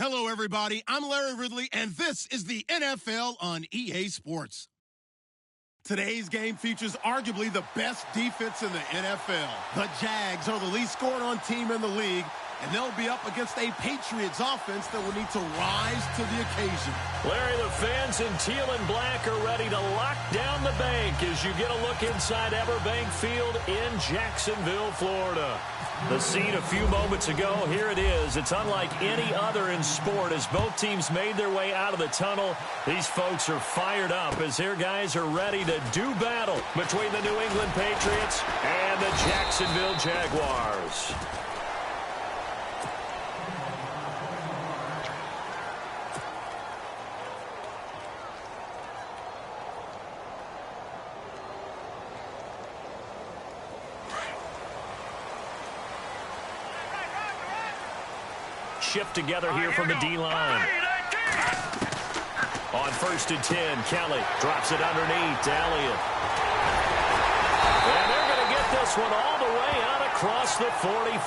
Hello, everybody. I'm Larry Ridley, and this is the NFL on EA Sports. Today's game features arguably the best defense in the NFL. The Jags are the least scored-on team in the league, and they'll be up against a Patriots offense that will need to rise to the occasion. Larry, the fans in teal and black are ready to lock down the bank as you get a look inside EverBank Field in Jacksonville, Florida. The scene a few moments ago, here it is. It's unlike any other in sport as both teams made their way out of the tunnel. These folks are fired up as their guys are ready to do battle between the New England Patriots and the Jacksonville Jaguars. Shift together here from the D-line. On 1st and 10, Kelly drops it underneath to Elliott. And they're going to get this one all the way out across the 45.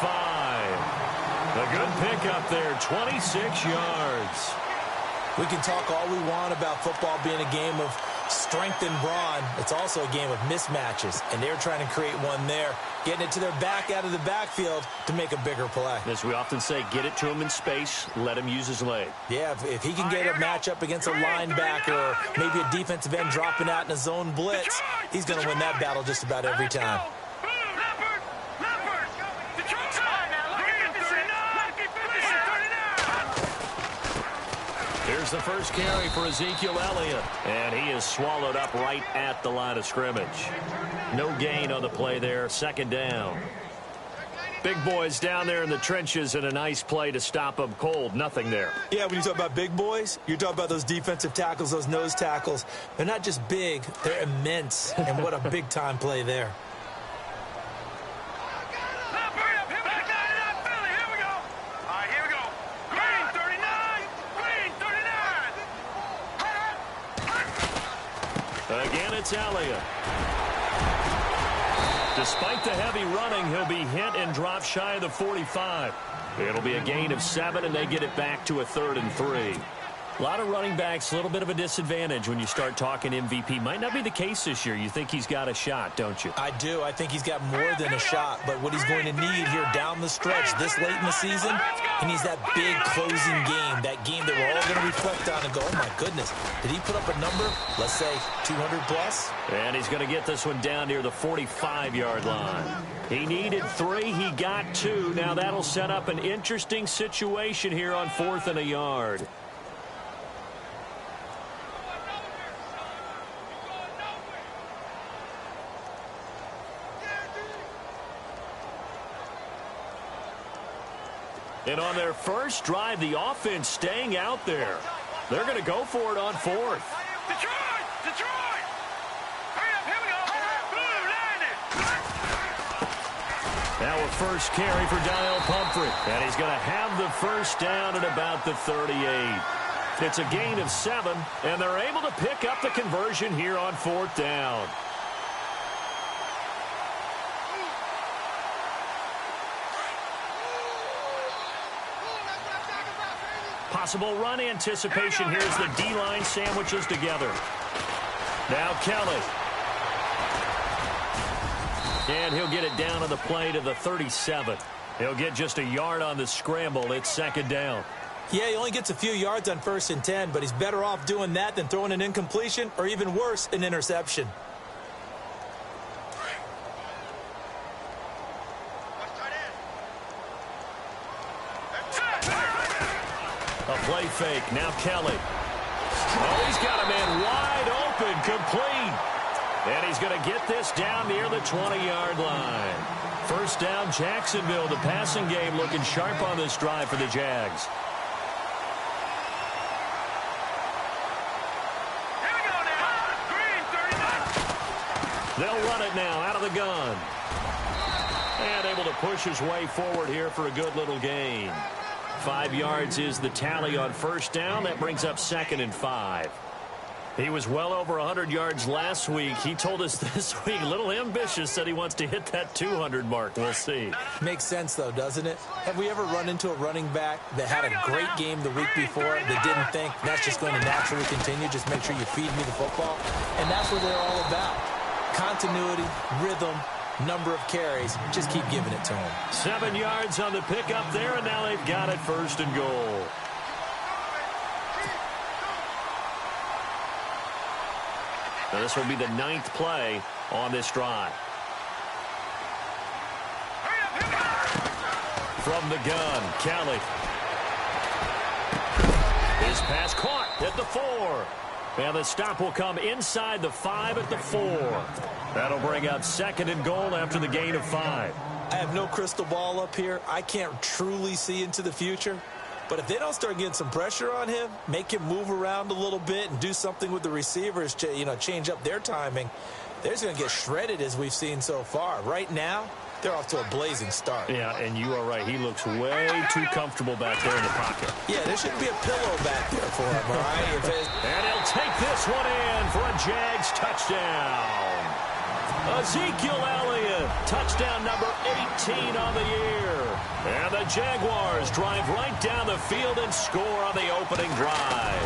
A good pickup there, 26 yards. We can talk all we want about football being a game of strength and brawn. It's also a game of mismatches, and they're trying to create one there, getting it to their back out of the backfield to make a bigger play. As we often say, get it to him in space, let him use his leg. Yeah, if he can get a matchup against a linebacker or maybe a defensive end dropping out in a zone blitz, he's going to win that battle just about every time. Here's the first carry for Ezekiel Elliott, and he is swallowed up right at the line of scrimmage. No gain on the play there, 2nd down. Big boys down there in the trenches, and a nice play to stop them cold. Nothing there. Yeah, when you talk about big boys, you're talking about those defensive tackles, those nose tackles. They're not just big, they're immense, and what a big-time play there. Again, it's Elliott. Despite the heavy running, he'll be hit and dropped shy of the 45. It'll be a gain of 7, and they get it back to a 3rd and 3. A lot of running backs, a little bit of a disadvantage when you start talking MVP. Might not be the case this year. You think he's got a shot, don't you? I do. I think he's got more than a shot. But what he's going to need here down the stretch this late in the season, he needs that big closing game, that game that we're all going to reflect on and go, oh, my goodness, did he put up a number, let's say, 200 plus? And he's going to get this one down near the 45-yard line. He needed 3. He got 2. Now that'll set up an interesting situation here on 4th and a yard. And on their first drive, the offense staying out there. They're going to go for it on 4th. Detroit! Hurry up, here we go. Now a first carry for Dial Pumphrey. And he's going to have the first down at about the 38. It's a gain of 7, and they're able to pick up the conversion here on 4th down. Possible run anticipation here as the D-line sandwiches together. Now Kelly. And he'll get it down on the play to the 37. He'll get just a yard on the scramble. It's 2nd down. Yeah, he only gets a few yards on 1st and 10, but he's better off doing that than throwing an incompletion or even worse, an interception. A play fake. Now Kelly. Oh, he's got a man wide open, complete. And he's going to get this down near the 20-yard line. 1st down, Jacksonville. The passing game looking sharp on this drive for the Jags. Here we go now. Green, 39. They'll run it now out of the gun. And able to push his way forward here for a good little gain. 5 yards is the tally on 1st down. That brings up 2nd and 5. He was well over 100 yards last week. He told us this week, a little ambitious, said he wants to hit that 200 mark. We'll see. Makes sense, though, doesn't it? Have we ever run into a running back that had a great game the week before that didn't think that's just going to naturally continue? Just make sure you feed me the football. And that's what they're all about. Continuity, rhythm, number of carries. Just keep giving it to him. 7 yards on the pickup there, and now they've got it 1st and goal. Now this will be the 9th play on this drive. From the gun, Kelly. His pass caught at the 4. And the stop will come inside the 5 at the 4. That'll bring up 2nd and goal after the gain of 5. I have no crystal ball up here. I can't truly see into the future. But if they don't start getting some pressure on him, make him move around a little bit and do something with the receivers to, change up their timing, they're just going to get shredded as we've seen so far. Right now, they're off to a blazing start. Yeah, and you are right. He looks way too comfortable back there in the pocket. Yeah, there shouldn't be a pillow back there for him, all right? And he'll take this one in for a Jags touchdown. Ezekiel Elliott, touchdown number 18 on the year. And the Jaguars drive right down the field and score on the opening drive.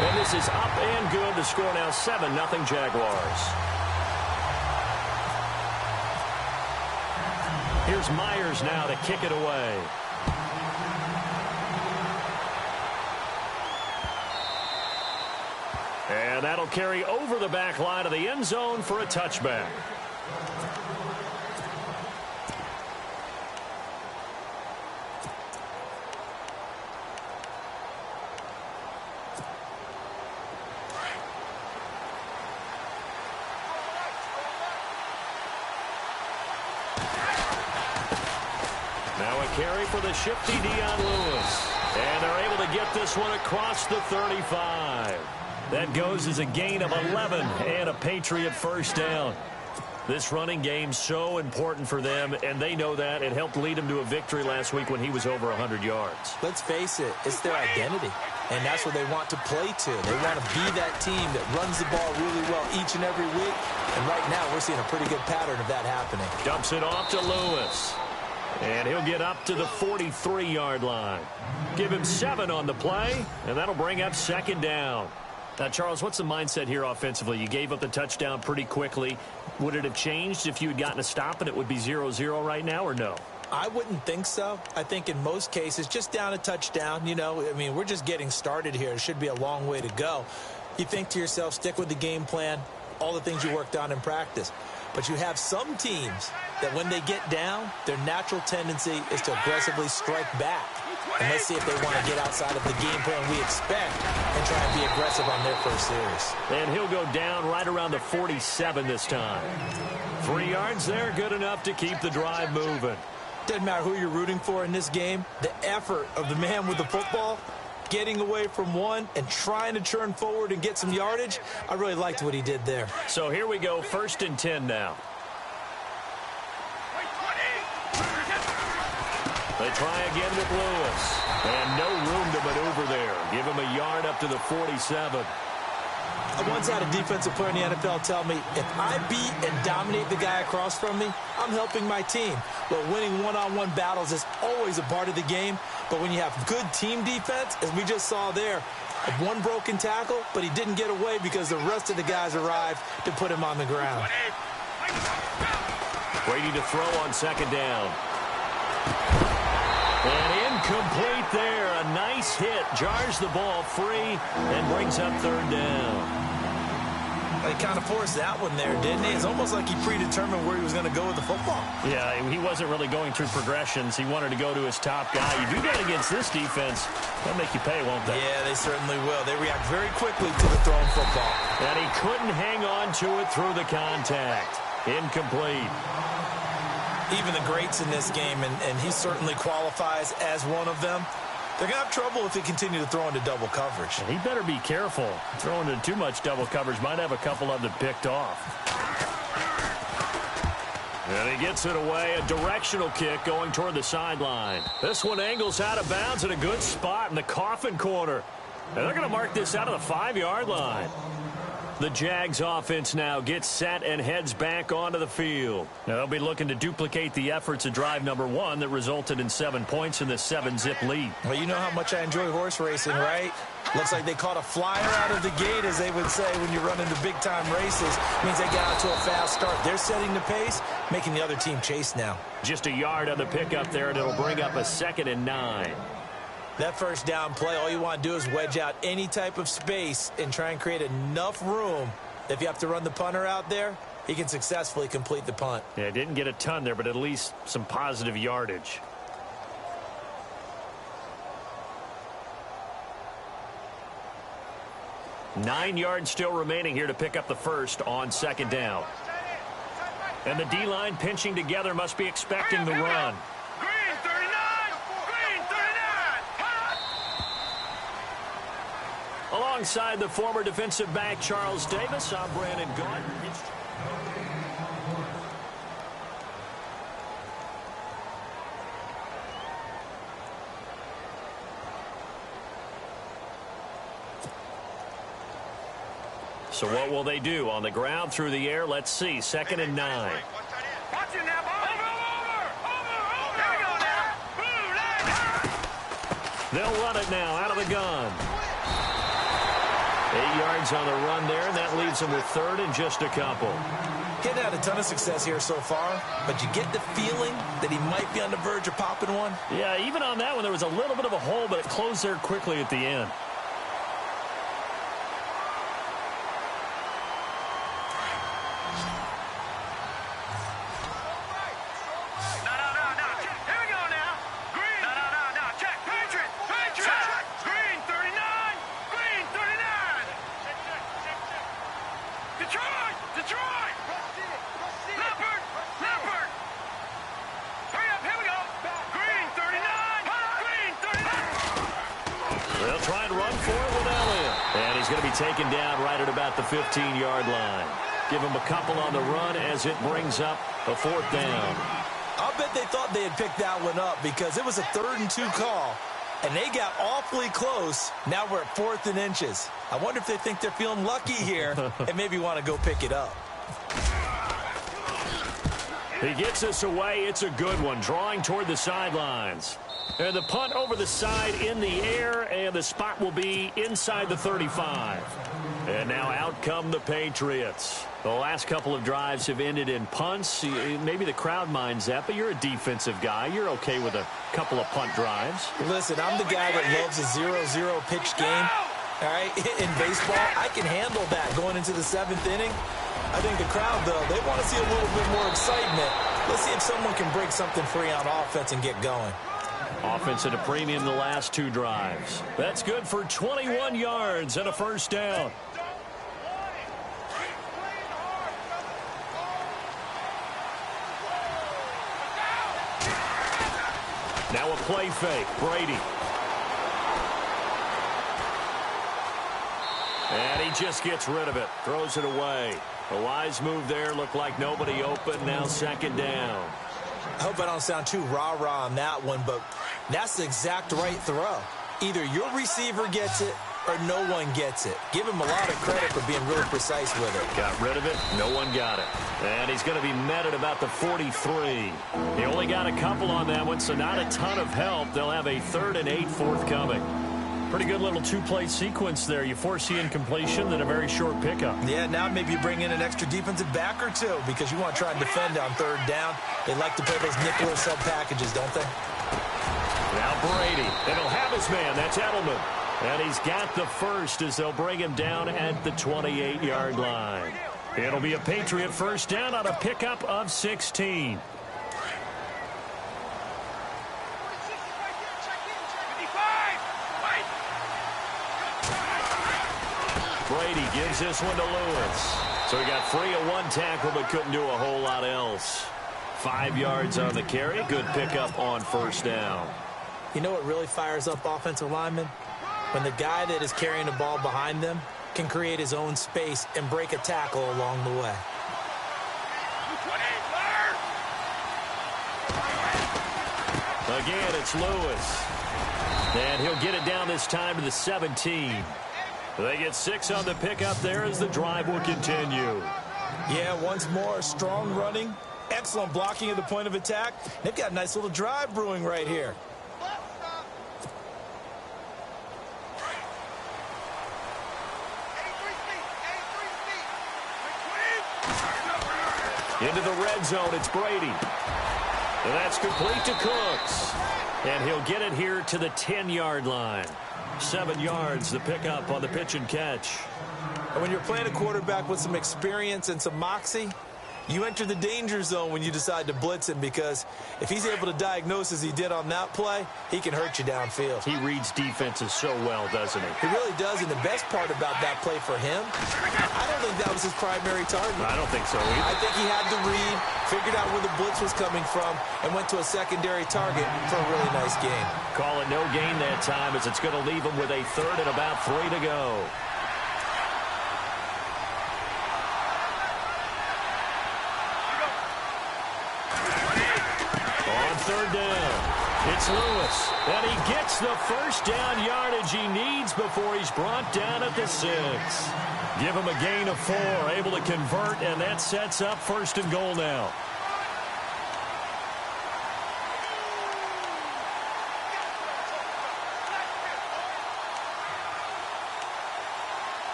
And this is up and good. The score now 7-0 Jaguars. Here's Myers now to kick it away. And that'll carry over the back line of the end zone for a touchback. Now a carry for the shifty Dion Lewis. And they're able to get this one across the 35. That goes as a gain of 11 and a Patriot 1st down. This running game so important for them, and they know that. It helped lead them to a victory last week when he was over 100 yards. Let's face it, it's their identity, and that's what they want to play to. They want to be that team that runs the ball really well each and every week, and right now we're seeing a pretty good pattern of that happening. Dumps it off to Lewis, and he'll get up to the 43-yard line. Give him 7 on the play, and that'll bring up 2nd down. Now, Charles, what's the mindset here offensively? You gave up the touchdown pretty quickly. Would it have changed if you had gotten a stop and it would be 0-0 right now, or no? I wouldn't think so. I think in most cases, just down a touchdown, we're just getting started here. It should be a long way to go. You think to yourself, stick with the game plan, all the things you worked on in practice. But you have some teams that when they get down, their natural tendency is to aggressively strike back. And let's see if they want to get outside of the game plan we expect and try and be aggressive on their first series. And he'll go down right around the 47 this time. 3 yards there, good enough to keep the drive moving. Doesn't matter who you're rooting for in this game. The effort of the man with the football, getting away from one and trying to turn forward and get some yardage, I really liked what he did there. So here we go, 1st and 10 now. They try again with Lewis. And no room to maneuver there. Give him a yard up to the 47. I once had a defensive player in the NFL tell me, if I beat and dominate the guy across from me, I'm helping my team. Well, winning one-on-one battles is always a part of the game. But when you have good team defense, as we just saw there, one broken tackle, but he didn't get away because the rest of the guys arrived to put him on the ground. Waiting to throw on 2nd down. And incomplete there. A nice hit. Jars the ball free and brings up 3rd down. He kind of forced that one there, didn't he? It's almost like he predetermined where he was going to go with the football. Yeah, he wasn't really going through progressions. He wanted to go to his top guy. You do that against this defense, they'll make you pay, won't they? Yeah, they certainly will. They react very quickly to the thrown football. And he couldn't hang on to it through the contact. Incomplete. Even the greats in this game, and he certainly qualifies as one of them, they're going to have trouble if they continue to throw into double coverage. And he better be careful. Throwing into too much double coverage might have a couple of them picked off. And he gets it away. A directional kick going toward the sideline. This one angles out of bounds in a good spot in the coffin corner. And they're going to mark this out of the 5-yard line. The Jags offense now gets set and heads back onto the field. Now they'll be looking to duplicate the efforts of drive number 1 that resulted in 7 points in the 7-zip lead. Well, you know how much I enjoy horse racing, right? Looks like they caught a flyer out of the gate, as they would say when you're running the big-time races. Means they got out to a fast start. They're setting the pace, making the other team chase now. Just a yard on the pickup there, and it'll bring up a 2nd and 9. That first down play, all you want to do is wedge out any type of space and try and create enough room. If you have to run the punter out there, he can successfully complete the punt. Yeah, didn't get a ton there, but at least some positive yardage. Nine yards still remaining here to pick up the first on 2nd down. And the D-line pinching together must be expecting the run. Green 39! Green 39! Alongside the former defensive back Charles Davis, I'm Brandon Gaunt. So what will they do? On the ground, through the air, let's see. 2nd and 9. Watch it now, over! There we go now! They'll run it now out of the gun. 8 yards on the run there, and that leaves them with 3rd and just a couple. Getting had a ton of success here so far, but you get the feeling that he might be on the verge of popping one. Yeah, even on that one, there was a little bit of a hole, but it closed there quickly at the end. Taken down right at about the 15-yard line. Give him a couple on the run as it brings up a 4th down. I'll bet they thought they had picked that one up because it was a 3rd and 2 call, and they got awfully close. Now we're at 4th and inches. I wonder if they think they're feeling lucky here and maybe want to go pick it up. He gets us away. It's a good one, drawing toward the sidelines. And the punt over the side in the air, and the spot will be inside the 35. And now out come the Patriots. The last couple of drives have ended in punts. Maybe the crowd minds that, but you're a defensive guy. You're okay with a couple of punt drives. Listen, I'm the guy that loves a 0-0 pitch game. All right, in baseball, I can handle that going into the 7th inning. I think the crowd, though, they want to see a little bit more excitement. Let's see if someone can break something free on offense and get going. Offense at a premium the last 2 drives. That's good for 21 yards and a 1st down. Now a play fake. Brady. And he just gets rid of it. Throws it away. A wise move there. Looked like nobody open. Now 2nd down. I hope I don't sound too rah-rah on that one, but that's the exact right throw. Either your receiver gets it or no one gets it. Give him a lot of credit for being really precise with it. Got rid of it. No one got it. And he's going to be met at about the 43. He only got a couple on that one, so not a ton of help. They'll have a 3rd and 8 forthcoming. Pretty good little 2-play sequence there. You foresee incompletion, then a very short pickup. Yeah, now maybe you bring in an extra defensive back or 2 because you want to try and defend on 3rd down. They like to play those nickel or sub packages, don't they? Now Brady. And he'll have his man. That's Edelman. And he's got the first as they'll bring him down at the 28-yard line. It'll be a Patriot 1st down on a pickup of 16. Brady gives this one to Lewis. So he got free of 1 tackle but couldn't do a whole lot else. 5 yards on the carry. Good pickup on 1st down. You know what really fires up offensive linemen? When the guy that is carrying the ball behind them can create his own space and break a tackle along the way. Again, it's Lewis. And he'll get it down this time to the 17. They get 6 on the pickup there as the drive will continue. Yeah, once more, strong running, excellent blocking at the point of attack. They've got a nice little drive brewing right here. Into the red zone, it's Brady. And that's complete to Cooks. And he'll get it here to the 10-yard line. 7 yards, the pickup on the pitch and catch. And when you're playing a quarterback with some experience and some moxie, you enter the danger zone when you decide to blitz him, because if he's able to diagnose as he did on that play, he can hurt you downfield. He reads defenses so well, doesn't he? He really does, and the best part about that play for him, I don't think that was his primary target. I don't think so either. I think he had the read, figured out where the blitz was coming from, and went to a secondary target for a really nice gain. Call it no gain that time, as it's going to leave him with a 3rd and about 3 to go. Third down. It's Lewis. And he gets the first down yardage he needs before he's brought down at the 6. Give him a gain of 4, able to convert, and that sets up 1st and goal now.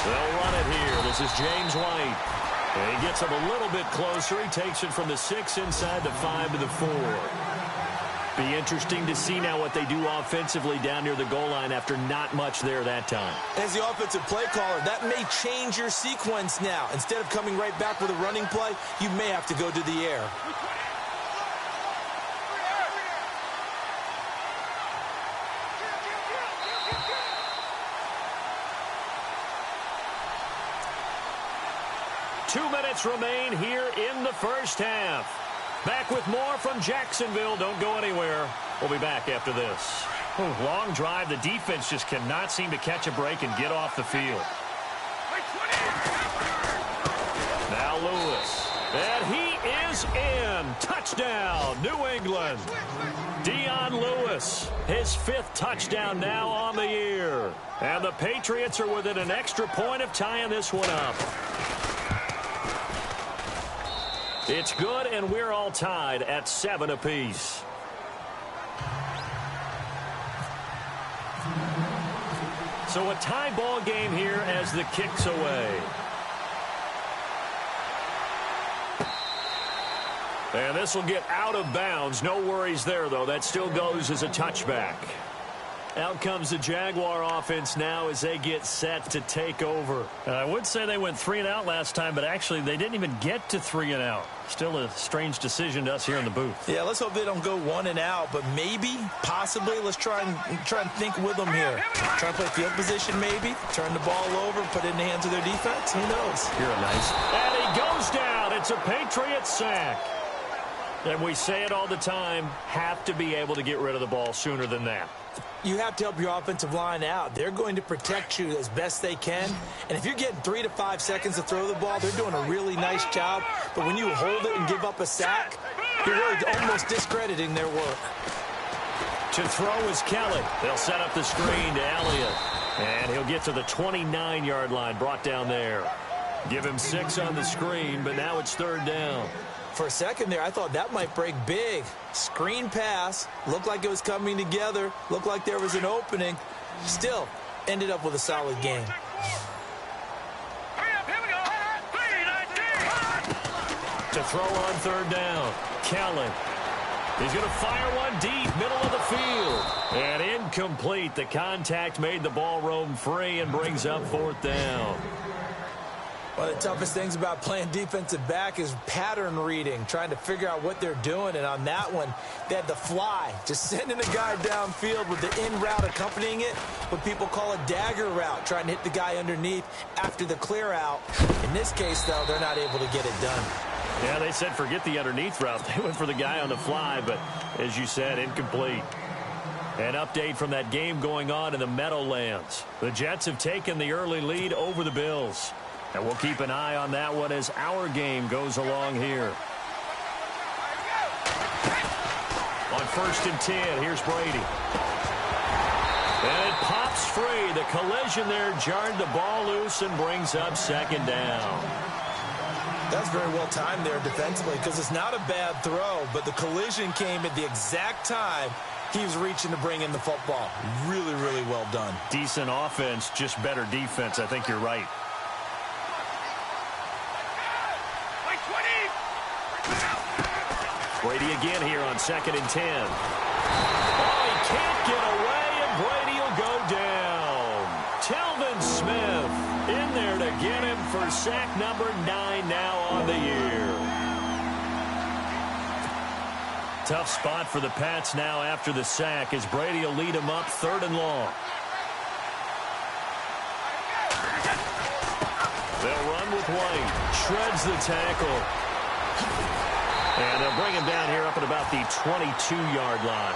They'll run it here. This is James White. And he gets him a little bit closer. He takes it from the 6 inside the 5 to the 4. Be interesting to see now what they do offensively down near the goal line after not much there that time. As the offensive play caller, that may change your sequence now. Instead of coming right back with a running play, you may have to go to the air. Remain here in the first half. Back with more from Jacksonville. Don't go anywhere. We'll be back after this. Long drive. The defense just cannot seem to catch a break and get off the field. Now Lewis. And he is in. Touchdown, New England. Dion Lewis, his 5th touchdown now on the year. And the Patriots are within an extra point of tying this one up. It's good, and we're all tied at 7 apiece. So a tie ball game here as the kick's away. And this will get out of bounds. No worries there, though. That still goes as a touchback. Out comes the Jaguar offense now as they get set to take over. I would say they went 3 and out last time, but actually they didn't even get to 3 and out. Still a strange decision to us here in the booth. Yeah, let's hope they don't go 1 and out, but maybe, possibly, let's try and think with them here. Try and play field position maybe, turn the ball over, put it in the hands of their defense. Who knows? You're a nice. And he goes down. It's a Patriots sack. And we say it all the time, have to be able to get rid of the ball sooner than that. You have to help your offensive line out. They're going to protect you as best they can. And if you're getting 3 to 5 seconds to throw the ball, they're doing a really nice job. But when you hold it and give up a sack, you're really almost discrediting their work. To throw is Kelly. They'll set up the screen to Elliott. And he'll get to the 29-yard line, brought down there. Give him 6 on the screen, but now it's 3rd down. For a second there, I thought that might break big. Screen pass. Looked like it was coming together. Looked like there was an opening. Still, ended up with a solid game. To throw on 3rd down, Kelly. He's going to fire one deep, middle of the field. And incomplete. The contact made the ball roam free and brings up 4th down. One of the toughest things about playing defensive back is pattern reading, trying to figure out what they're doing. And on that one, they had the fly, just sending a guy downfield with the in route accompanying it, what people call a dagger route, trying to hit the guy underneath after the clear out. In this case, though, they're not able to get it done. Yeah, they said forget the underneath route. They went for the guy on the fly, but as you said, incomplete. An update from that game going on in the Meadowlands. The Jets have taken the early lead over the Bills. And we'll keep an eye on that one as our game goes along here. On 1st and 10, here's Brady. And it pops free. The collision there jarred the ball loose and brings up 2nd down. That's very well timed there defensively because it's not a bad throw, but the collision came at the exact time he was reaching to bring in the football. Really, really well done. Decent offense, just better defense. I think you're right. Brady again here on 2nd and 10. Oh, he can't get away, and Brady will go down. Telvin Smith in there to get him for sack number 9 now on the year. Tough spot for the Pats now after the sack as Brady will lead him up 3rd and long. They'll run with White. Shreds the tackle. And they'll bring him down here up at about the 22-yard line.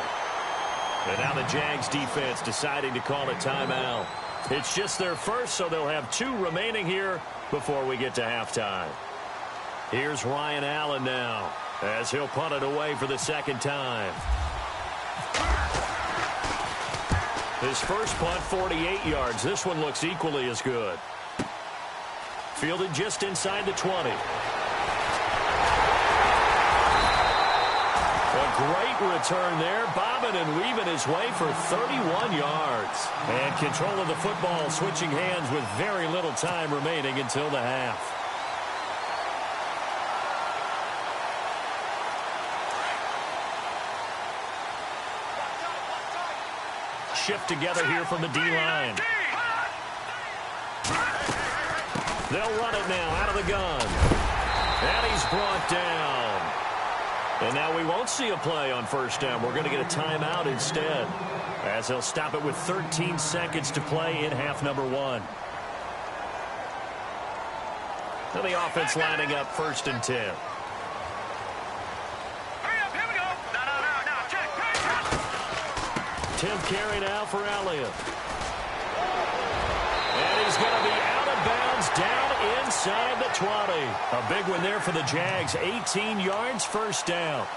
And now the Jags defense deciding to call a timeout. It's just their first, so they'll have 2 remaining here before we get to halftime. Here's Ryan Allen now as he'll punt it away for the 2nd time. His first punt, 48 yards. This one looks equally as good. Fielded just inside the 20. A great return there, bobbing and weaving his way for 31 yards. And control of the football switching hands with very little time remaining until the half. Shift together here from the D-line. They'll run it now out of the gun. And he's brought down. And now we won't see a play on 1st down. We're going to get a timeout instead, as they'll stop it with 13 seconds to play in half number 1. And the offense lining up 1st and 10. Hurry up, here we go. No, check. 10th carry now for Elliott. And he's going to be out of bounds down inside the 20. A big one there for the Jags. 18 yards, 1st down.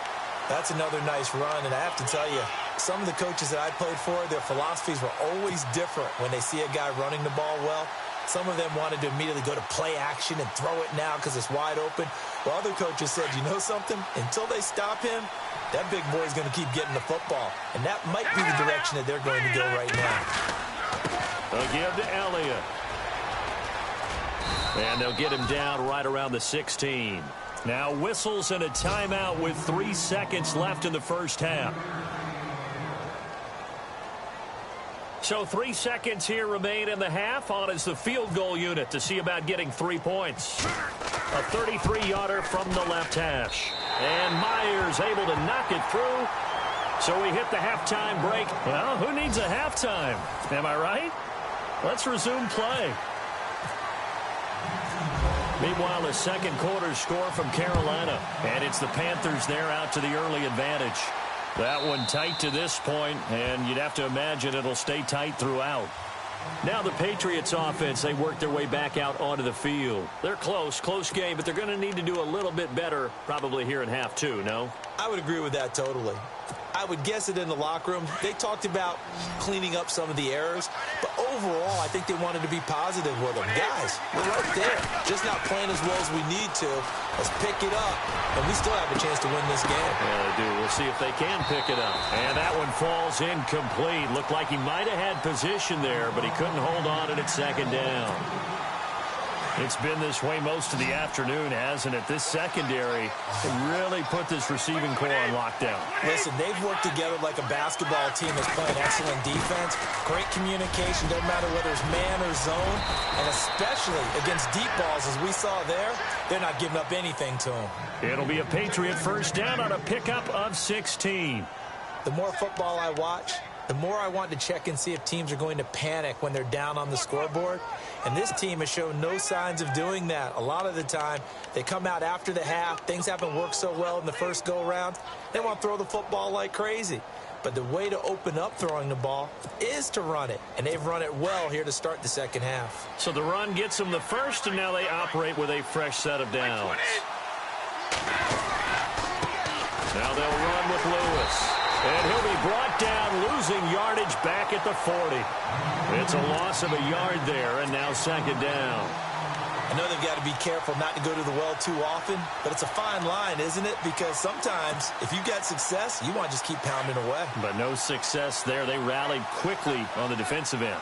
That's another nice run, and I have to tell you, some of the coaches that I played for, their philosophies were always different when they see a guy running the ball well. Some of them wanted to immediately go to play action and throw it now because it's wide open. While other coaches said, you know something? Until they stop him, that big boy is going to keep getting the football. And that might be the direction that they're going to go right now. They'll give to Elliott. And they'll get him down right around the 16. Now whistles and a timeout with 3 seconds left in the 1st half. So 3 seconds here remain in the half. On is the field goal unit to see about getting 3 points. A 33-yarder from the left hash. And Myers able to knock it through. So we hit the halftime break. Well, who needs a halftime? Am I right? Let's resume play. Meanwhile, the 2nd quarter score from Carolina. And it's the Panthers there out to the early advantage. That one tight to this point, and you'd have to imagine it'll stay tight throughout. Now the Patriots offense, they work their way back out onto the field. They're close game, but they're going to need to do a little bit better probably here in half 2, no? I would agree with that totally. I would guess it in the locker room. They talked about cleaning up some of the errors, but overall, I think they wanted to be positive with them. Guys, we're right there. Just not playing as well as we need to. Let's pick it up, and we still have a chance to win this game. Yeah, they do. We'll see if they can pick it up. And that one falls incomplete. Looked like he might have had position there, but he couldn't hold on it at 2nd down. It's been this way most of the afternoon, hasn't it? This secondary can really put this receiving core on lockdown. Listen, they've worked together like a basketball team that's playing excellent defense. Great communication, doesn't matter whether it's man or zone. And especially against deep balls, as we saw there, they're not giving up anything to them. It'll be a Patriot 1st down on a pickup of 16. The more football I watch, the more I want to check and see if teams are going to panic when they're down on the scoreboard. And this team has shown no signs of doing that. A lot of the time, they come out after the half. Things haven't worked so well in the first go-around. They want to throw the football like crazy. But the way to open up throwing the ball is to run it. And they've run it well here to start the second half. So the run gets them the first, and now they operate with a fresh set of downs. Now they'll run with Lewis. And he'll be brought down, losing yardage back at the 40. It's a loss of a yard there, and now second down. I know they've got to be careful not to go to the well too often, but it's a fine line, isn't it? Because sometimes, if you've got success, you want to just keep pounding away. But no success there. They rallied quickly on the defensive end.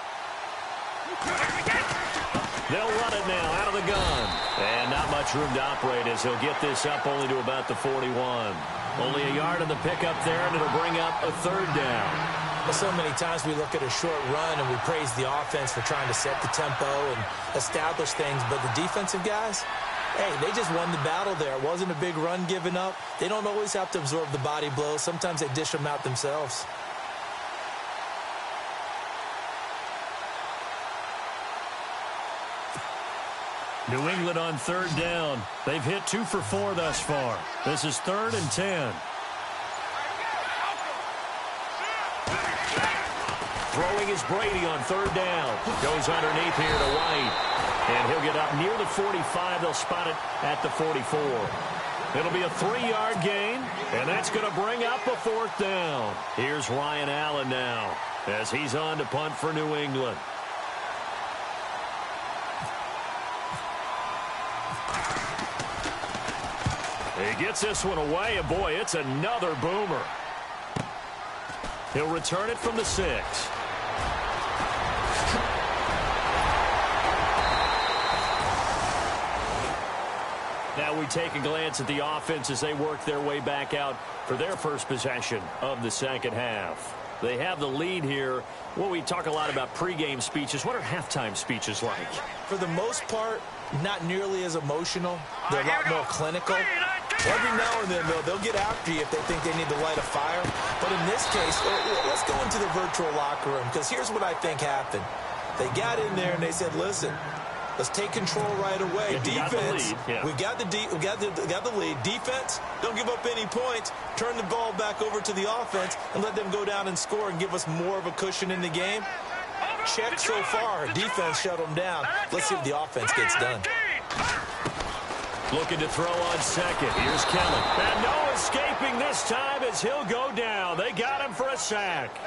They'll run it now out of the gun. And not much room to operate as he'll get this up only to about the 41. Only a yard on the pickup there, and it'll bring up a third down. Well, so many times we look at a short run and we praise the offense for trying to set the tempo and establish things, but the defensive guys, hey, they just won the battle there. It wasn't a big run given up. They don't always have to absorb the body blows. Sometimes they dish them out themselves. New England on third down. They've hit 2 for 4 thus far. This is 3rd and 10. Throwing is Brady on third down. Goes underneath here to White. And he'll get up near the 45. They'll spot it at the 44. It'll be a 3-yard gain, and that's going to bring up a 4th down. Here's Ryan Allen now as he's on to punt for New England. He gets this one away, and boy, it's another boomer. He'll return it from the 6. Now we take a glance at the offense as they work their way back out for their first possession of the second half. They have the lead here. Well, we talk a lot about pregame speeches. What are halftime speeches like? For the most part, not nearly as emotional. They're a lot more clinical. Every now and then, though, they'll get after you if they think they need to light a fire. But in this case, let's go into the virtual locker room, because here's what I think happened. They got in there and they said, listen, let's take control right away. Defense, we got the lead. Defense, don't give up any points. Turn the ball back over to the offense and let them go down and score and give us more of a cushion in the game. Check so far. Defense shut them down. Let's see if the offense gets done. Looking to throw on second. Here's Kelly. And no escaping this time as he'll go down. They got him for a sack.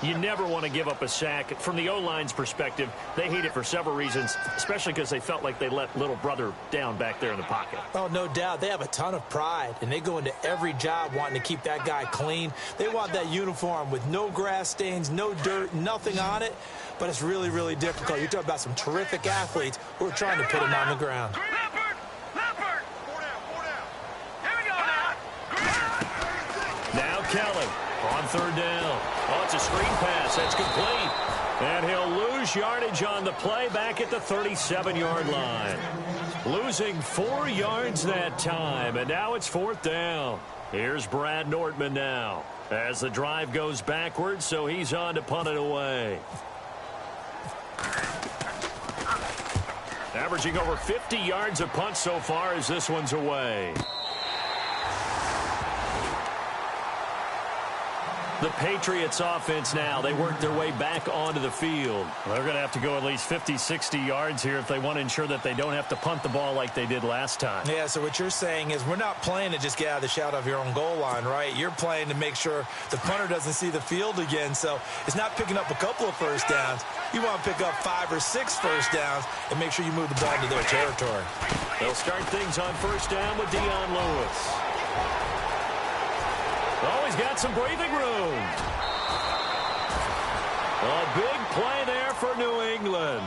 You never want to give up a sack. From the O-line's perspective, they hate it for several reasons, especially because they felt like they let little brother down back there in the pocket. Oh, no doubt. They have a ton of pride, and they go into every job wanting to keep that guy clean. They want that uniform with no grass stains, no dirt, nothing on it, but it's really, really difficult. You're talking about some terrific athletes who are trying to put him on the ground. Now Kelly on third down. Oh, it's a screen pass. That's complete. And he'll lose yardage on the play back at the 37-yard line. Losing 4 yards that time, and now it's 4th down. Here's Brad Nortman now as the drive goes backwards, so he's on to punt it away. Averaging over 50 yards a punt so far as this one's away. The Patriots offense now, they work their way back onto the field. They're going to have to go at least 50, 60 yards here if they want to ensure that they don't have to punt the ball like they did last time. Yeah, so what you're saying is we're not playing to just get out of the shadow of your own goal line, right? You're playing to make sure the punter doesn't see the field again. So it's not picking up a couple of first downs. You want to pick up 5 or 6 first downs and make sure you move the ball into their territory. They'll start things on first down with Dion Lewis. Oh, he's got some breathing room. A big play there for New England.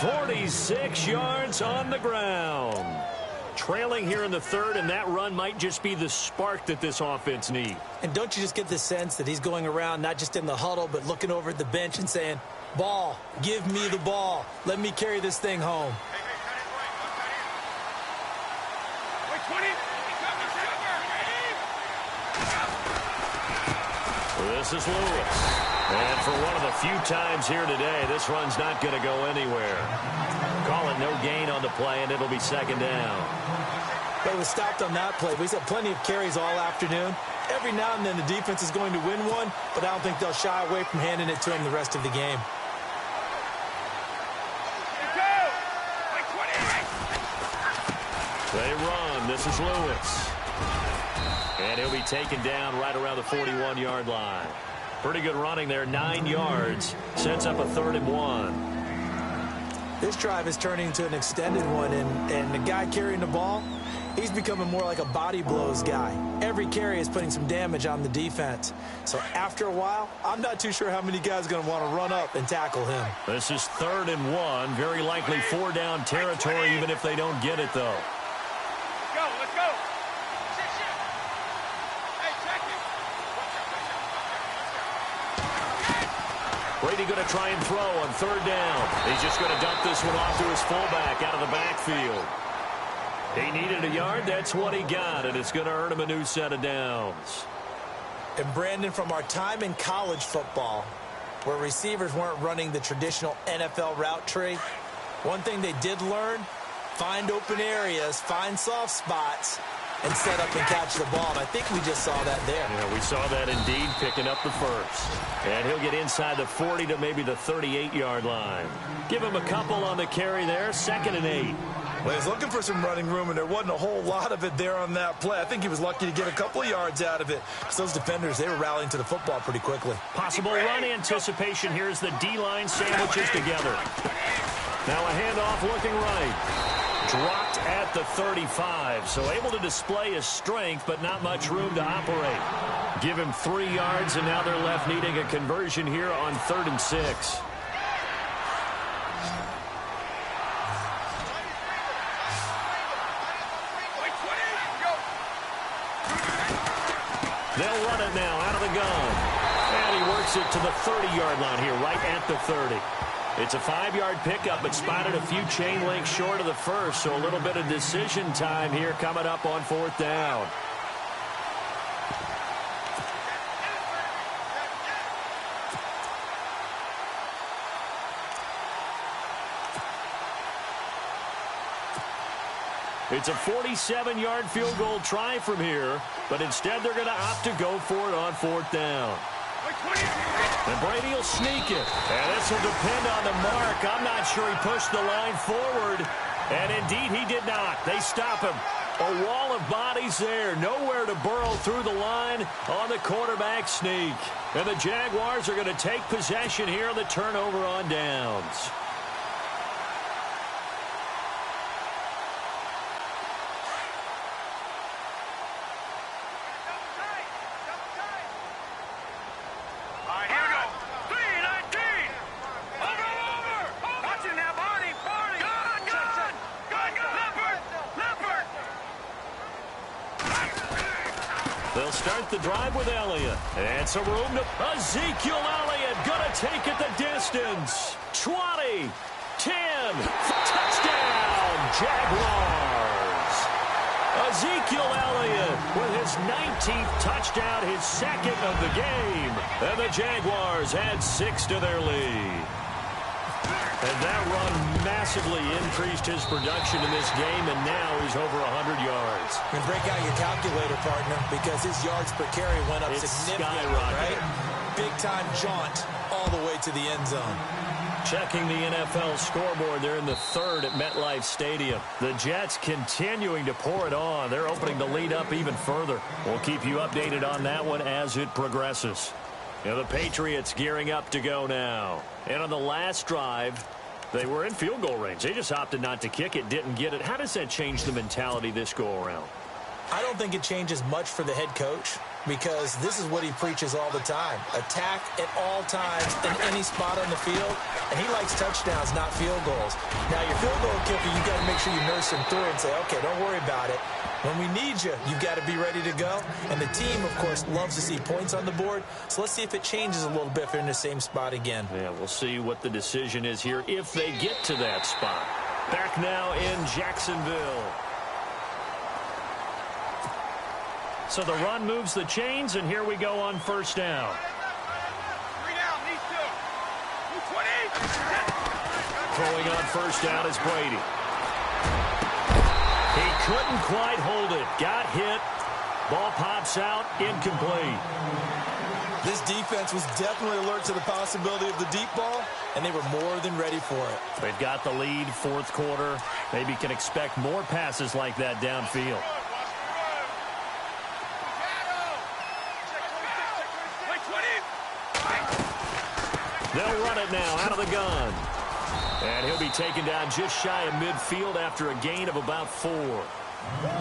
46 yards on the ground. Trailing here in the third, and that run might just be the spark that this offense needs. And don't you just get the sense that he's going around not just in the huddle, but looking over at the bench and saying, ball, give me the ball. Let me carry this thing home. This is Lewis. And for one of the few times here today, this run's not going to go anywhere. Call it no gain on the play, and it'll be second down. But it was stopped on that play. He's had plenty of carries all afternoon. Every now and then the defense is going to win one, but I don't think they'll shy away from handing it to him the rest of the game. They run. This is Lewis. And he'll be taken down right around the 41-yard line. Pretty good running there, 9 yards. Sets up a 3rd and 1. This drive is turning into an extended one, and the guy carrying the ball, he's becoming more like a body blows guy. Every carry is putting some damage on the defense. So after a while, I'm not too sure how many guys are going to want to run up and tackle him. This is 3rd and 1. Very likely 4-down territory, even if they don't get it, though. Let's go. Brady going to try and throw on 3rd down. He's just going to dump this one off to his fullback out of the backfield. He needed a yard. That's what he got, and it's going to earn him a new set of downs. And Brandon, from our time in college football, where receivers weren't running the traditional NFL route tree, one thing they did learn, find open areas, find soft spots, and set up and catch the ball. And I think we just saw that there. Yeah, we saw that indeed, picking up the first. And he'll get inside the 40 to maybe the 38-yard line. Give him a couple on the carry there, 2nd and 8. Well, he was looking for some running room, and there wasn't a whole lot of it there on that play. I think he was lucky to get a couple of yards out of it. Because those defenders, they were rallying to the football pretty quickly. Possible run anticipation. Here's the D-line sandwiches together. Now a handoff looking right. Dropped at the 35, so able to display his strength, but not much room to operate. Give him 3 yards, and now they're left needing a conversion here on 3rd and 6. They'll run it now out of the gun. And he works it to the 30-yard line here, right at the 30. It's a 5-yard pickup, but spotted a few chain links short of the first, so a little bit of decision time here coming up on 4th down. It's a 47-yard field goal try from here, but instead they're going to opt to go for it on 4th down. And Brady will sneak it. And this will depend on the mark. I'm not sure he pushed the line forward. And indeed, he did not. They stop him. A wall of bodies there. Nowhere to burrow through the line on the quarterback sneak. And the Jaguars are going to take possession here on the turnover on downs. They'll start the drive with Elliott. And some room to Ezekiel Elliott. Gonna take it the distance. 20, 10, touchdown, Jaguars. Ezekiel Elliott with his 19th touchdown, his 2nd of the game. And the Jaguars add 6 to their lead. And that run massively increased his production in this game, and now he's over 100 yards. And break out your calculator, partner, because his yards per carry went up significantly, right? Big-time jaunt all the way to the end zone. Checking the NFL scoreboard, they're in the 3rd at MetLife Stadium. The Jets continuing to pour it on. They're opening the lead up even further. We'll keep you updated on that one as it progresses. And the Patriots gearing up to go now. And on the last drive, they were in field goal range. They just opted not to kick it, didn't get it. How does that change the mentality this go-around? I don't think it changes much for the head coach, because this is what he preaches all the time. Attack at all times in any spot on the field, and he likes touchdowns, not field goals. Now, your field goal kicker, you've got to make sure you nurse him through and say, okay, don't worry about it. When we need you, you've got to be ready to go. And the team, of course, loves to see points on the board. So let's see if it changes a little bit if they're in the same spot again. Yeah, we'll see what the decision is here if they get to that spot. Back now in Jacksonville. So the run moves the chains, and here we go on 1st down. 3 down, need 2. 20. Throwing on 1st down is Brady. He couldn't quite hold it. Got hit. Ball pops out, incomplete. This defense was definitely alert to the possibility of the deep ball, and they were more than ready for it. They've got the lead, fourth quarter. Maybe can expect more passes like that downfield. They'll run it now out of the gun. And he'll be taken down just shy of midfield after a gain of about 4.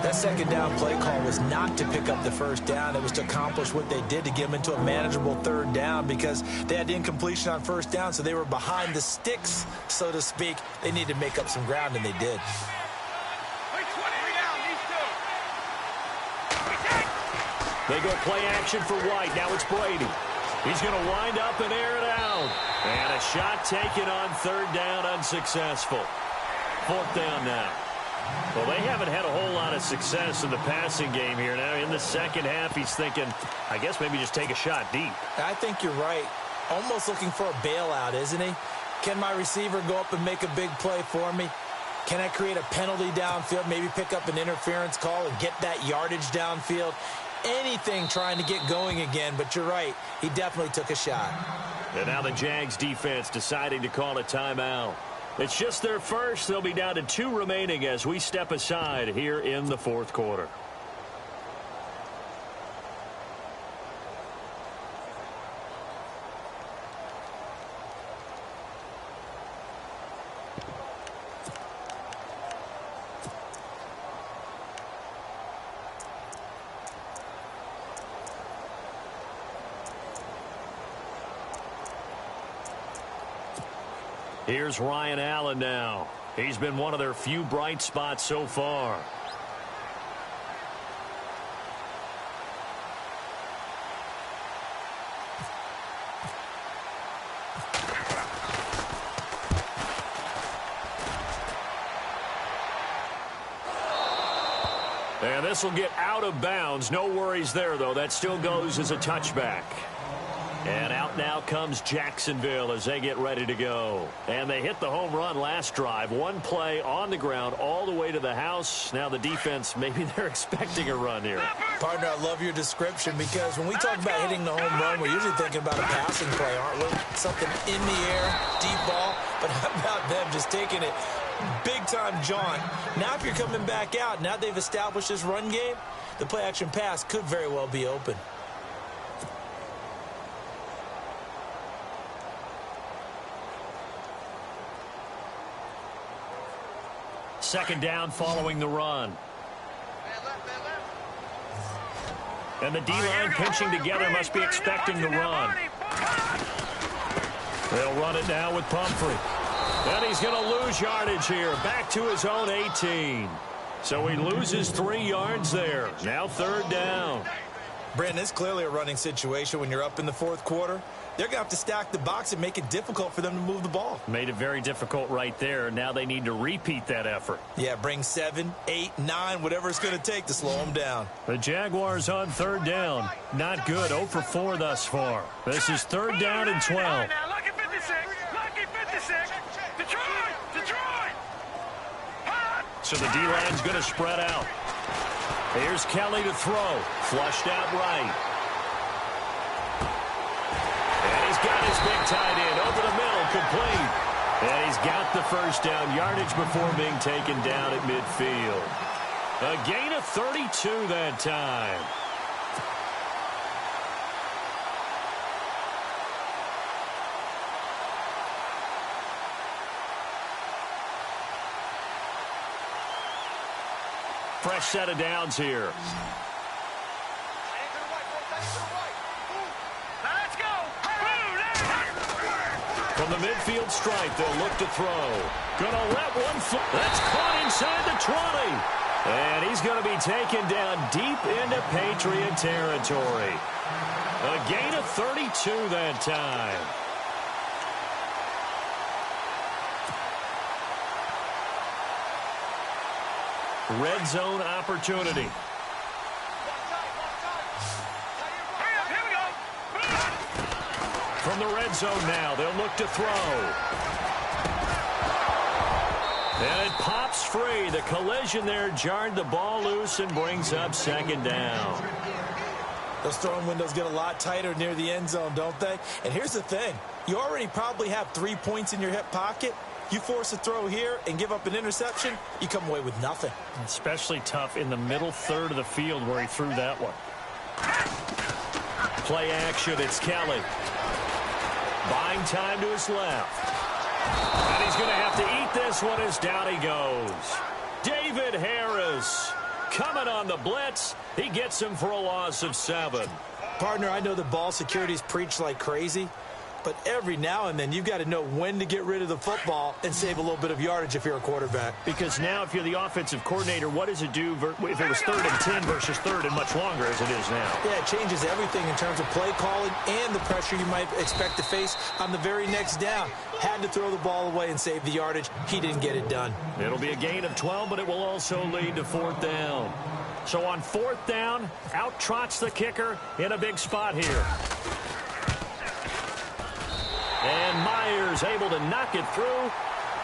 That second down play call was not to pick up the first down. It was to accomplish what they did to get them into a manageable third down because they had incompletion on first down, so they were behind the sticks, so to speak. They needed to make up some ground, and they did. They go play action for White. Now it's Brady. He's going to wind up and air it out. And a shot taken on third down, unsuccessful. Fourth down now. Well, they haven't had a whole lot of success in the passing game here. Now, in the second half, he's thinking, I guess maybe just take a shot deep. I think you're right. Almost looking for a bailout, isn't he? Can my receiver go up and make a big play for me? Can I create a penalty downfield, maybe pick up an interference call and get that yardage downfield? Anything trying to get going again, but you're right. He definitely took a shot. And now the Jags defense deciding to call a timeout. It's just their first. They'll be down to 2 remaining as we step aside here in the fourth quarter. Here's Ryan Allen now. He's been one of their few bright spots so far. And this will get out of bounds. No worries there, though. That still goes as a touchback. And out now comes Jacksonville as they get ready to go. And they hit the home run last drive. One play on the ground all the way to the house. Now the defense, maybe they're expecting a run here. Partner, I love your description because when we talk about hitting the home run, we're usually thinking about a passing play, aren't we? Something in the air, deep ball. But how about them just taking it big-time jaunt? Now if you're coming back out, now they've established this run game, the play-action pass could very well be open. Second down following the run. And the D-line pinching together must be expecting the run. They'll run it now with Pumphrey. And he's going to lose yardage here. Back to his own 18. So he loses 3 yards there. Now third down. Brandon, it's clearly a running situation when you're up in the fourth quarter. They're going to have to stack the box and make it difficult for them to move the ball. Made it very difficult right there. Now they need to repeat that effort. Yeah, bring 7, 8, 9, whatever it's going to take to slow them down. The Jaguars on third down. Not good. 0 for 4 thus far. This is third down and 12. Lucky 56. Lucky 56. Detroit. So the D-line's going to spread out. Here's Kelly to throw. Flushed out right. And he's got his big tight end over the middle, complete. And he's got the first down yardage before being taken down at midfield. A gain of 32 that time. Fresh set of downs here. Let's go. From the midfield stripe, they'll look to throw. Gonna let one foot. That's caught inside the 20. And he's going to be taken down deep into Patriot territory. A gain of 32 that time. Red zone opportunity. Here we go. From the red zone now, they'll look to throw. And it pops free. The collision there jarred the ball loose and brings up second down. Those throwing windows get a lot tighter near the end zone, don't they? And here's the thing. You already probably have 3 points in your hip pocket. You force a throw here and give up an interception, you come away with nothing. Especially tough in the middle third of the field where he threw that one. Play action, it's Kelly. Buying time to his left. And he's going to have to eat this one as down he goes. David Harris coming on the blitz. He gets him for a loss of 7. Partner, I know the ball security's preached like crazy, but every now and then you've got to know when to get rid of the football and save a little bit of yardage if you're a quarterback. Because now if you're the offensive coordinator, what does it do if it was 3rd and 10 versus 3rd and much longer as it is now? Yeah, it changes everything in terms of play calling and the pressure you might expect to face on the very next down. Had to throw the ball away and save the yardage. He didn't get it done. It'll be a gain of 12, but it will also lead to 4th down. So on 4th down, out trots the kicker in a big spot here. And Myers able to knock it through.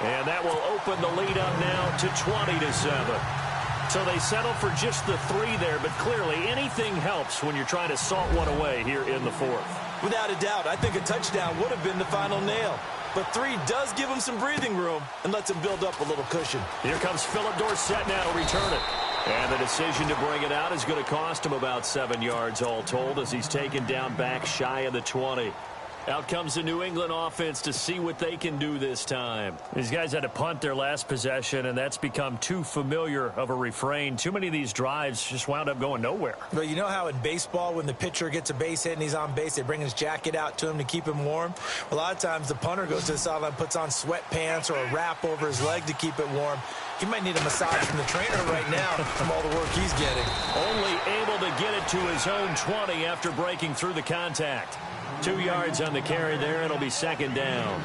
And that will open the lead up now to 20-7. So they settle for just the 3 there, but clearly anything helps when you're trying to salt one away here in the 4th. Without a doubt, I think a touchdown would have been the final nail. But 3 does give him some breathing room and lets him build up a little cushion. Here comes Philip Dorsett now to return it. And the decision to bring it out is going to cost him about 7 yards all told as he's taken down back shy of the 20. Out comes the New England offense to see what they can do this time. These guys had to punt their last possession, and that's become too familiar of a refrain. Too many of these drives just wound up going nowhere. But you know how in baseball when the pitcher gets a base hit and he's on base, they bring his jacket out to him to keep him warm? A lot of times the punter goes to the sideline, puts on sweatpants or a wrap over his leg to keep it warm. He might need a massage from the trainer right now from all the work he's getting. Only able to get it to his own 20 after breaking through the contact. 2 yards on the carry there. It'll be 2nd down.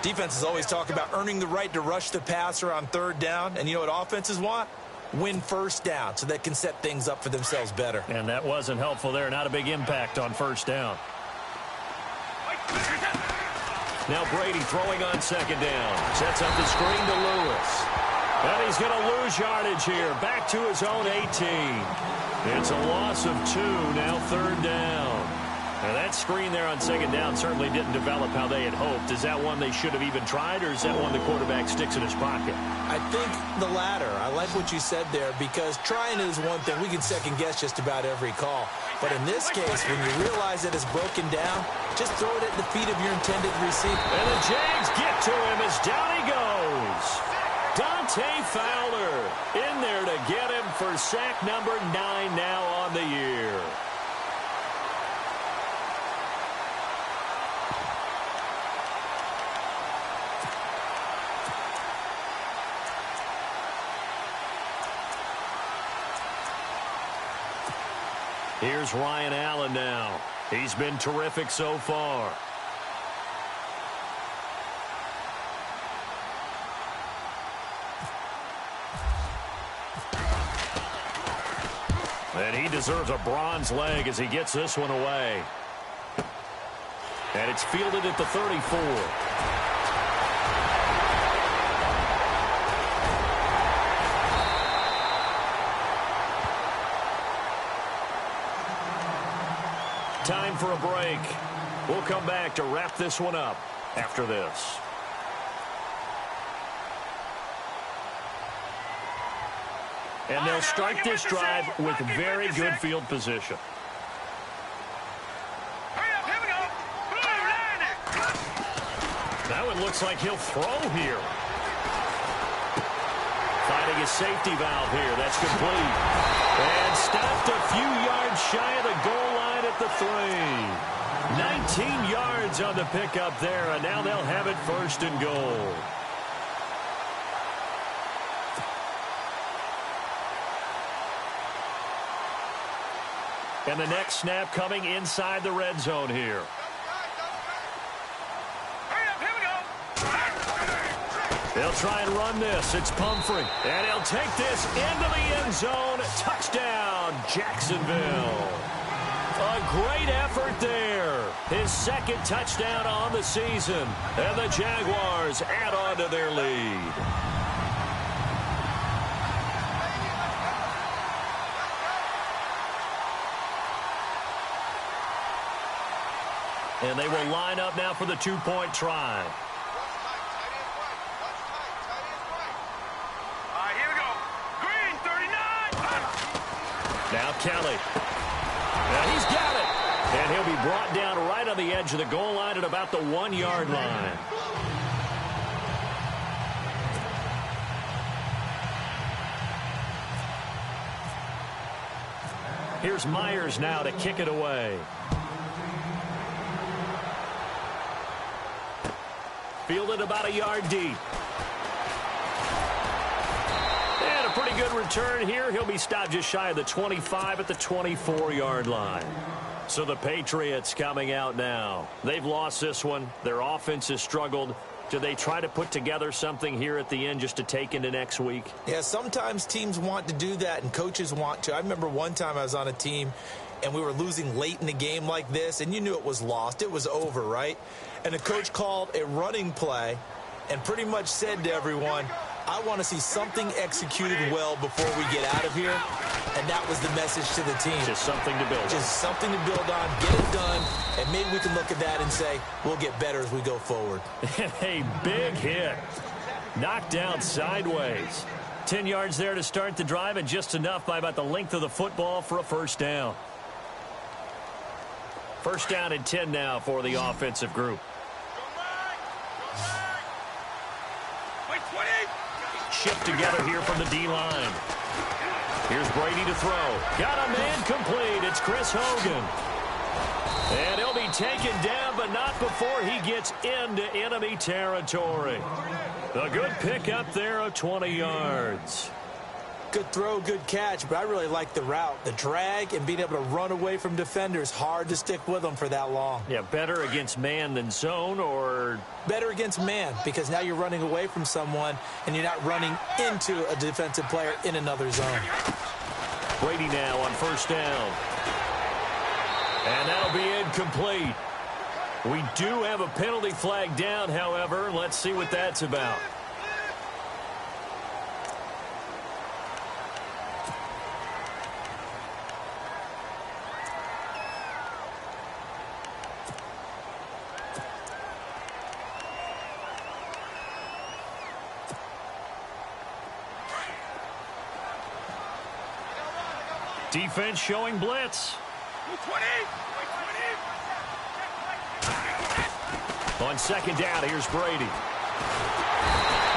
Defenses always talk about earning the right to rush the passer on 3rd down. And you know what offenses want? Win 1st down so they can set things up for themselves better. And that wasn't helpful there. Not a big impact on 1st down. Now Brady throwing on 2nd down. Sets up the screen to Lewis. And he's going to lose yardage here. Back to his own 18. It's a loss of 2. Now 3rd down. Now that screen there on 2nd down certainly didn't develop how they had hoped. Is that one they should have even tried, or is that one the quarterback sticks in his pocket? I think the latter. I like what you said there because trying is one thing. We can second-guess just about every call. But in this case, when you realize that it's broken down, just throw it at the feet of your intended receiver. And the Jags get to him as down he goes. Dante Fowler in there to get him for sack number 9 now on the year. Here's Ryan Allen now. He's been terrific so far. And he deserves a bronze leg as he gets this one away. And it's fielded at the 34. Time for a break. We'll come back to wrap this one up after this. And they'll start this drive with very good field position. Now it looks like he'll throw here. Finding a safety valve here. That's complete. And stopped a few yards shy of the goal line at the 3. 19 yards on the pickup there, and now they'll have it 1st and goal. And the next snap coming inside the red zone here. They'll try and run this. It's Pumphrey. And he'll take this into the end zone. Touchdown, Jacksonville. A great effort there. His 2nd touchdown on the season. And the Jaguars add on to their lead. And they will line up now for the two-point try. Here we go. Green, 39. Now Kelly. And he's got it. And he'll be brought down right on the edge of the goal line at about the 1-yard line. Here's Myers now to kick it away. Fielded about a yard deep. And a pretty good return here. He'll be stopped just shy of the 25 at the 24-yard line. So the Patriots coming out now. They've lost this one. Their offense has struggled. Do they try to put together something here at the end just to take into next week? Yeah, sometimes teams want to do that and coaches want to. I remember one time I was on a team and we were losing late in the game like this, and you knew it was lost. It was over, right? And the coach called a running play and pretty much said to everyone, I want to see something executed well before we get out of here. And that was the message to the team. Just something to build on. Just something to build on, get it done, and maybe we can look at that and say, we'll get better as we go forward. A big hit. Knocked down sideways. 10 yards there to start the drive, and just enough by about the length of the football for a first down. First down and 10 now for the offensive group. Shift together here from the D-line. Here's Brady to throw. Got a man complete. It's Chris Hogan. And he'll be taken down, but not before he gets into enemy territory. A good pickup there of 20 yards. Good throw, good catch, but I really like the route. The drag and being able to run away from defenders, hard to stick with them for that long. Yeah, better against man than zone, or? Better against man, because now you're running away from someone and you're not running into a defensive player in another zone. Brady now on first down. And that'll be incomplete. We do have a penalty flag down, however. Let's see what that's about. Defense showing blitz. On second down, here's Brady.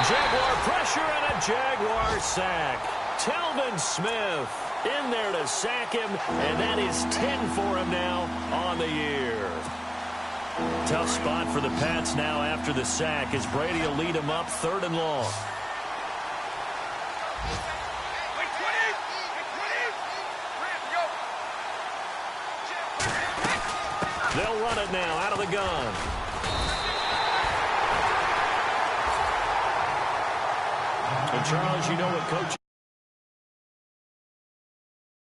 Jaguar pressure and a Jaguar sack. Telvin Smith in there to sack him, and that is 10 for him now on the year. Tough spot for the Pats now after the sack as Brady will lead him up 3rd and long. They'll run it now out of the gun. And Charles, you know what coach